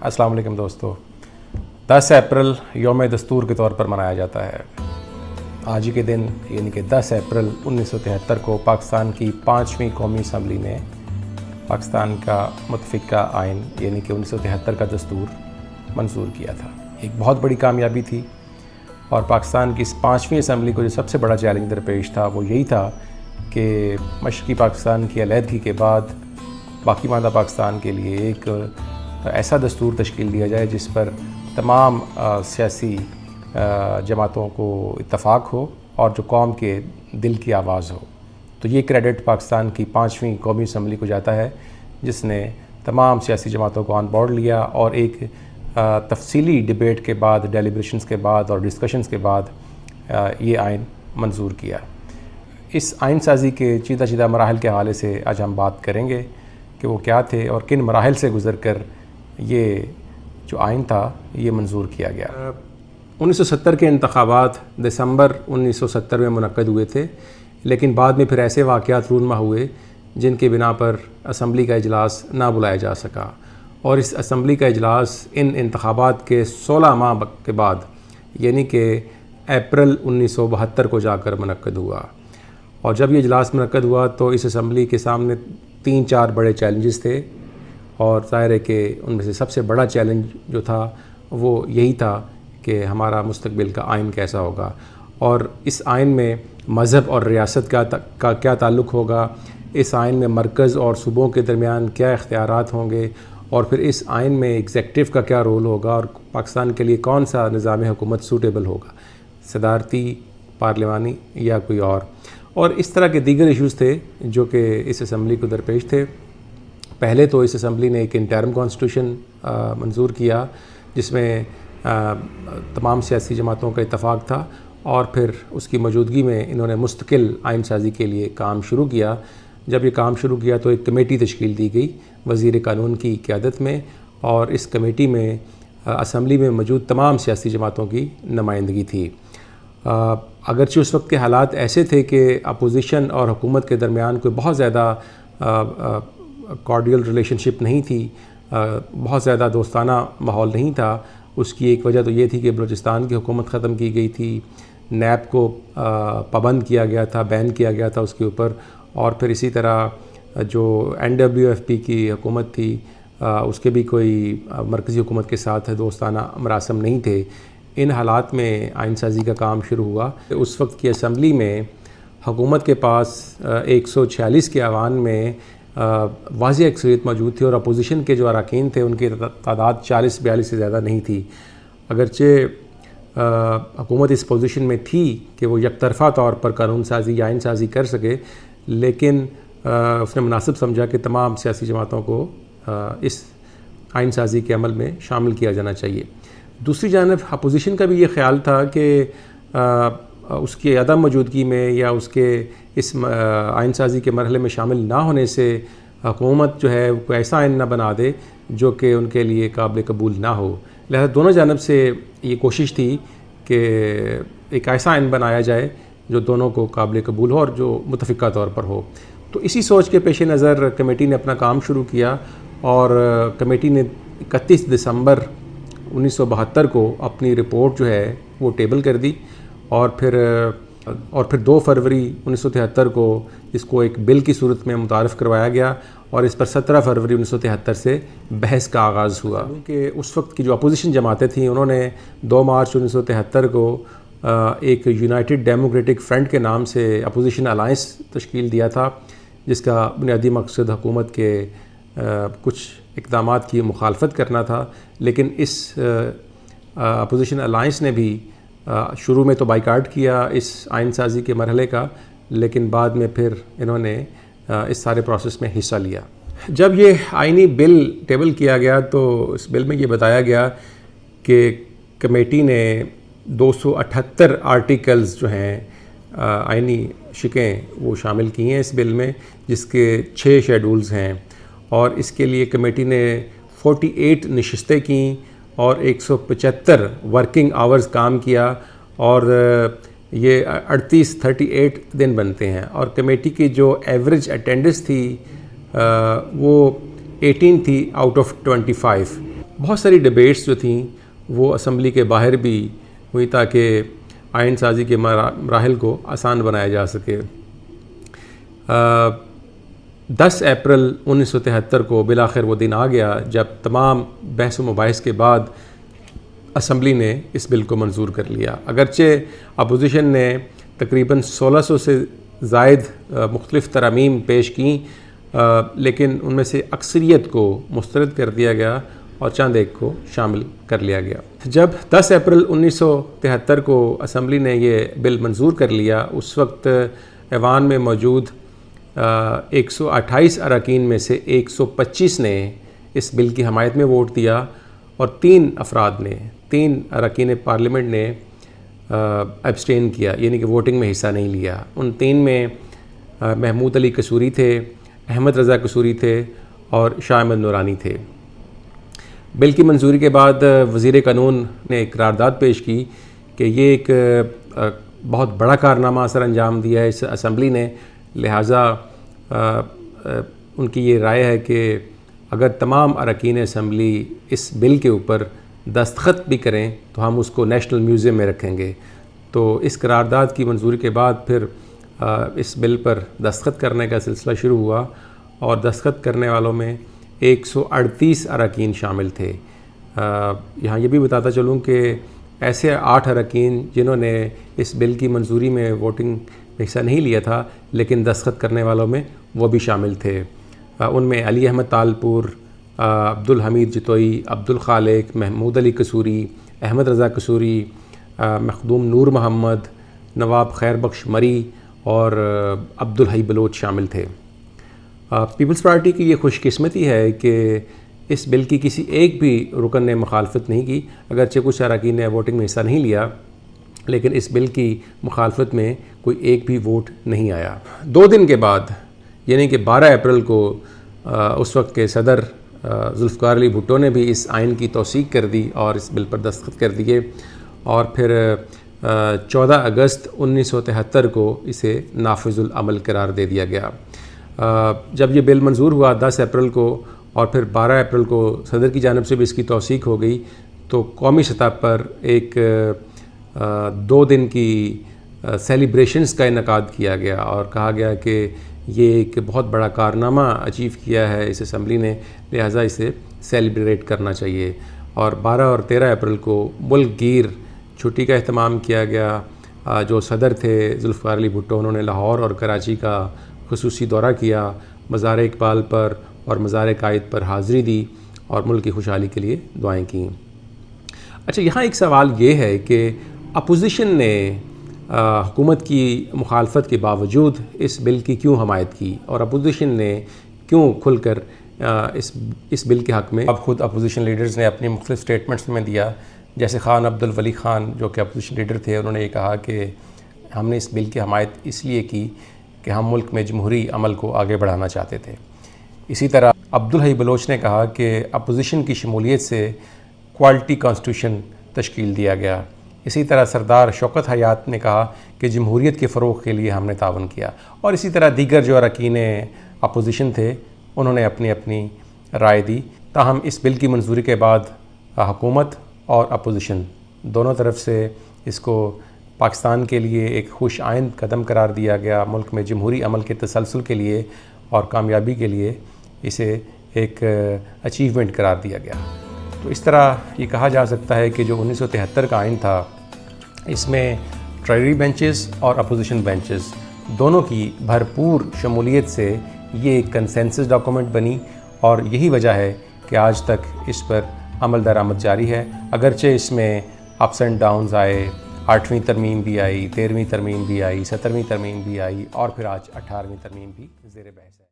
अस्सलाम वालेकुम दोस्तों। 10 अप्रैल यौम दस्तूर के तौर पर मनाया जाता है। आज ही के दिन यानी कि 10 अप्रैल 1973 को पाकिस्तान की 5वीं कौमी असम्बली ने पाकिस्तान का मुतफ़िक़ा आइन यानी कि 1973 का दस्तूर मंजूर किया था। एक बहुत बड़ी कामयाबी थी और पाकिस्तान की इस 5वीं असम्बली को जो सबसे बड़ा चैलेंज दरपेश था वो यही था कि मशरक़ी पाकिस्तान की अलहदगी के बाद बाकी मादा पाकिस्तान के लिए एक ऐसा दस्तूर तश्कील दिया जाए जिस पर तमाम सियासी जमातों को इत्तफ़ाक़ हो और जो कौम के दिल की आवाज़ हो। तो ये क्रेडिट पाकिस्तान की 5वीं कौमी असम्बली को जाता है जिसने तमाम सियासी जमातों को ऑन बोर्ड लिया और एक तफसीली डिबेट के बाद, डेलिब्रेशंस के बाद और डिस्कशंस के बाद ये आइन मंजूर किया। इस आइन साजी के चीदा चीदा मराहल के हवाले से आज हम बात करेंगे कि वो क्या थे और किन मराहल से गुज़र कर ये जो आइन था ये मंजूर किया गया। 1970 के इंतखाबात दिसंबर 1970 में मुनक्कद हुए थे, लेकिन बाद में फिर ऐसे वाक़यात रूनमा हुए जिनके बिना पर असम्बली का इजलास ना बुलाया जा सका और इस असम्बली का इजलास इन इंतखाबात के 16 माह के बाद यानी कि अप्रैल 1972 को जाकर मुनक्कद हुआ। और जब ये इजलास मुनक्कद हुआ तो इस असम्बली के सामने 3-4 बड़े चैलेंजेस थे और ज़ाहिर है कि उनमें से सबसे बड़ा चैलेंज जो था वो यही था कि हमारा मुस्तकबिल का आइन कैसा होगा और इस आइन में मज़हब और रियासत का क्या ताल्लुक़ होगा, इस आइन में मरकज़ और सूबों के दरमियान क्या इख्तियारात होंगे और फिर इस आइन में एग्जेक्टिव का क्या रोल होगा और पाकिस्तान के लिए कौन सा निज़ाम हुकूमत सूटेबल होगा, सदारती, पार्लिमानी या कोई और इस तरह के दीगर इश्यूज़ थे जो कि इस असम्बली को दरपेश थे। पहले तो इस असम्बली ने एक इंटरिम कॉन्स्टिट्यूशन मंजूर किया जिसमें तमाम सियासी जमातों का इत्तफ़ाक़ था और फिर उसकी मौजूदगी में इन्होंने मुस्तकिल आइन साजी के लिए काम शुरू किया। जब ये काम शुरू किया तो एक कमेटी तश्कील दी गई वज़ीर कानून की क़यादत में और इस कमेटी में असम्बली में मौजूद तमाम सियासी जमातों की नुमाइंदगी थी। अगरचे उस वक्त के हालात ऐसे थे कि अपोजिशन और हुकूमत के दरमियान कोई बहुत ज़्यादा कॉर्डियल रिलेशनशिप नहीं थी, बहुत ज़्यादा दोस्ताना माहौल नहीं था। उसकी एक वजह तो ये थी कि बलूचिस्तान की हुकूमत ख़त्म की गई थी, नैब को पाबंद किया गया था, बैन किया गया था उसके ऊपर और फिर इसी तरह जो NWFP की हुकूमत थी उसके भी कोई मरकज़ी हुकूमत के साथ दोस्ताना मरासम नहीं थे। इन हालात में आइन साजी का काम शुरू हुआ। उस वक्त की असम्बली में हुकूमत के पास 146 के ऐवान में वाज़ेह अक्सरियत मौजूद थी और अपोजिशन के जो अरकान थे उनकी तादाद 40-42 से ज़्यादा नहीं थी। अगरचे हुकूमत इस पोजीशन में थी कि वो यकतरफ़ा तौर पर कानून साजी या आइन साजी कर सके, लेकिन उसने मुनासिब समझा कि तमाम सियासी जमातों को इस आइन साजी के अमल में शामिल किया जाना चाहिए। दूसरी जानब अपोजिशन का भी ये ख्याल था कि उसकी अदम मौजूदगी में या उसके इस आइन साजी के मरहले में शामिल ना होने से हुकूमत जो है कोई ऐसा आइन ना बना दे जो कि उनके लिए काबिल कबूल ना हो। लिहाजा दोनों जानब से ये कोशिश थी कि एक ऐसा आइन बनाया जाए जो दोनों को काबिल कबूल हो और जो मुतफ़िक़ा तौर पर हो। तो इसी सोच के पेश नज़र कमेटी ने अपना काम शुरू किया और कमेटी ने 31 दिसंबर 1972 को अपनी रिपोर्ट जो है वो टेबल कर दी और फिर 2 फरवरी 1973 को इसको एक बिल की सूरत में मुतारफ़ करवाया गया और इस पर 17 फरवरी 1973 से बहस का आगाज़ हुआ। क्योंकि उस वक्त की जो अपोजिशन जमातें थीं उन्होंने 2 मार्च 1973 को एक यूनाइटेड डेमोक्रेटिक फ्रंट के नाम से अपोजिशन अलायंस तश्कील दिया था जिसका बुनियादी मकसद हुकूमत के कुछ इक़दामात की मुखालफत करना था। लेकिन इस अपोजिशन अलायंस ने भी शुरू में तो बाइकाट किया इस आइन साजी के मरहले का, लेकिन बाद में फिर इन्होंने इस सारे प्रोसेस में हिस्सा लिया। जब ये आइनी बिल टेबल किया गया तो इस बिल में ये बताया गया कि कमेटी ने 278 आर्टिकल्स जो हैं आइनी शिकें वो शामिल की हैं इस बिल में, जिसके 6 शेड्यूल्स हैं और इसके लिए कमेटी ने 48 नशिस्तें की और 175 वर्किंग आवर्स काम किया और ये 38 दिन बनते हैं और कमेटी की जो एवरेज अटेंडेंस थी वो 18 थी आउट ऑफ 25। बहुत सारी डिबेट्स जो थी वो असम्बली के बाहर भी हुई ताकि आइन साजी के मराहिल को आसान बनाया जा सके। 10 अप्रैल 1973 को बिलाखिर वो दिन आ गया जब तमाम बहस व मुबाहिस के बाद असम्बली ने इस बिल को मंजूर कर लिया। अगरचे अपोजिशन ने तकरीबन 1600 से ज़ायद मुख्तलिफ़ तरामीम पेश की, लेकिन उनमें से अक्सरियत को मुस्तरद कर दिया गया और चंद एक को शामिल कर लिया गया। जब 10 अप्रैल 1973 को असम्बली ने ये बिल मंजूर कर लिया, उस वक्त ऐवान में मौजूद 128 अरकान में से 125 ने इस बिल की हमायत में वोट दिया और 3 अरकान पार्लियामेंट ने एब्सटेन किया, यानी कि वोटिंग में हिस्सा नहीं लिया। उन 3 में महमूद अली कसूरी थे, अहमद रज़ा कसूरी थे और शाह अहमद नूरानी थे। बिल की मंजूरी के बाद वज़ीर कानून ने एक करारदाद पेश की कि ये एक बहुत बड़ा कारनामा असर अंजाम दिया है इस असम्बली ने, लिहाजा उनकी ये राय है कि अगर तमाम अरकान असम्बली इस बिल के ऊपर दस्तखत भी करें तो हम उसको नेशनल म्यूज़ियम में रखेंगे। तो इस करारदाद की मंजूरी के बाद फिर इस बिल पर दस्तखत करने का सिलसिला शुरू हुआ और दस्तखत करने वालों में 138 अरकान शामिल थे। यहाँ ये भी बताता चलूँ कि ऐसे 8 अरकान जिन्होंने इस बिल की मंजूरी में वोटिंग में हिस्सा नहीं लिया था, लेकिन दस्तखत करने वालों में वो भी शामिल थे। उनमें अली अहमद तालपुर, अब्दुल हमीद जितोई, अब्दुल खालिक, महमूद अली कसूरी, अहमद रज़ा कसूरी, मखदूम नूर मोहम्मद, नवाब खैर बख्श मरी और अब्दुल हई बलोच शामिल थे। पीपल्स पार्टी की ये खुशकिस्मती है कि इस बिल की किसी एक भी रुकन ने मुखालफत नहीं की। अगरचे कुछ अरकान ने वोटिंग में हिस्सा नहीं लिया, लेकिन इस बिल की मुखालफत में कोई एक भी वोट नहीं आया। 2 दिन के बाद यानी कि 12 अप्रैल को उस वक्त के सदर जुल्फ़िकार अली भुट्टो ने भी इस आइन की तौसीक कर दी और इस बिल पर दस्तखत कर दिए और फिर 14 अगस्त 1973 को इसे नाफिजुल अमल करार दे दिया गया। जब ये बिल मंजूर हुआ 10 अप्रैल को और फिर 12 अप्रैल को सदर की जानिब से भी इसकी तौसीक हो गई, तो कौमी सतह पर एक 2 दिन की सेलिब्रेशंस का इनकाद किया गया और कहा गया कि ये एक बहुत बड़ा कारनामा अचीव किया है इस असम्बली ने, लिहाजा इसे सेलिब्रेट करना चाहिए। और 12 और 13 अप्रैल को मुल्क गिर छुट्टी का अहतमाम किया गया। जो सदर थे जुल्फ़िकार अली भुट्टो, उन्होंने लाहौर और कराची का ख़ुसूसी दौरा किया, मज़ार इकबाल पर और मज़ार कायद पर हाज़िरी दी और मुल्क की खुशहाली के लिए दुआएं की। अच्छा, यहाँ एक सवाल ये है कि अपोजिशन ने हुकूमत की मुखालफत के बावजूद इस बिल की क्यों हमायत की और अपोजिशन ने क्यों खुलकर इस बिल के हक़ में अब खुद अपोजिशन लीडर्स ने अपनी मुख्तलिफ स्टेटमेंट्स में दिया। जैसे ख़ान अब्दुल वली ख़ान जो कि अपोजिशन लीडर थे, उन्होंने ये कहा कि हमने इस बिल की हमायत इसलिए की कि हम मुल्क में जमहूरी अमल को आगे बढ़ाना चाहते थे। इसी तरह अब्दुल हई बलोच ने कहा कि अपोजिशन की शमूलियत से क्वालिटी कॉन्स्टिट्यूशन तश्कील दिया गया। इसी तरह सरदार शौकत हयात ने कहा कि जमहूरियत के फ़रोग़ के लिए हमने तावन किया। और इसी तरह दीगर जो अरकान अपोजिशन थे, उन्होंने अपनी अपनी राय दी। ताहम इस बिल की मंजूरी के बाद हुकूमत और अपोजिशन दोनों तरफ से इसको पाकिस्तान के लिए एक खुश आइंद कदम करार दिया गया। मुल्क में जमहूरी अमल के तसलसल के लिए और कामयाबी के लिए इसे एक अचीवमेंट करार दिया गया। तो इस तरह ये कहा जा सकता है कि जो 1973 का आइन था, इसमें ट्रेजरी बेंचेस और अपोजिशन बेंचेस दोनों की भरपूर शमूलियत से ये एक कंसेंसस डॉक्यूमेंट बनी और यही वजह है कि आज तक इस पर अमल दरामद जारी है। अगरचे इसमें अप्स एंड डाउन्स आए, 8वीं तरमीम भी आई, 13वीं तरमीम भी आई, 17वीं तरमीम भी आई और फिर आज 18वीं तरमीम भी ज़ेर बहस है।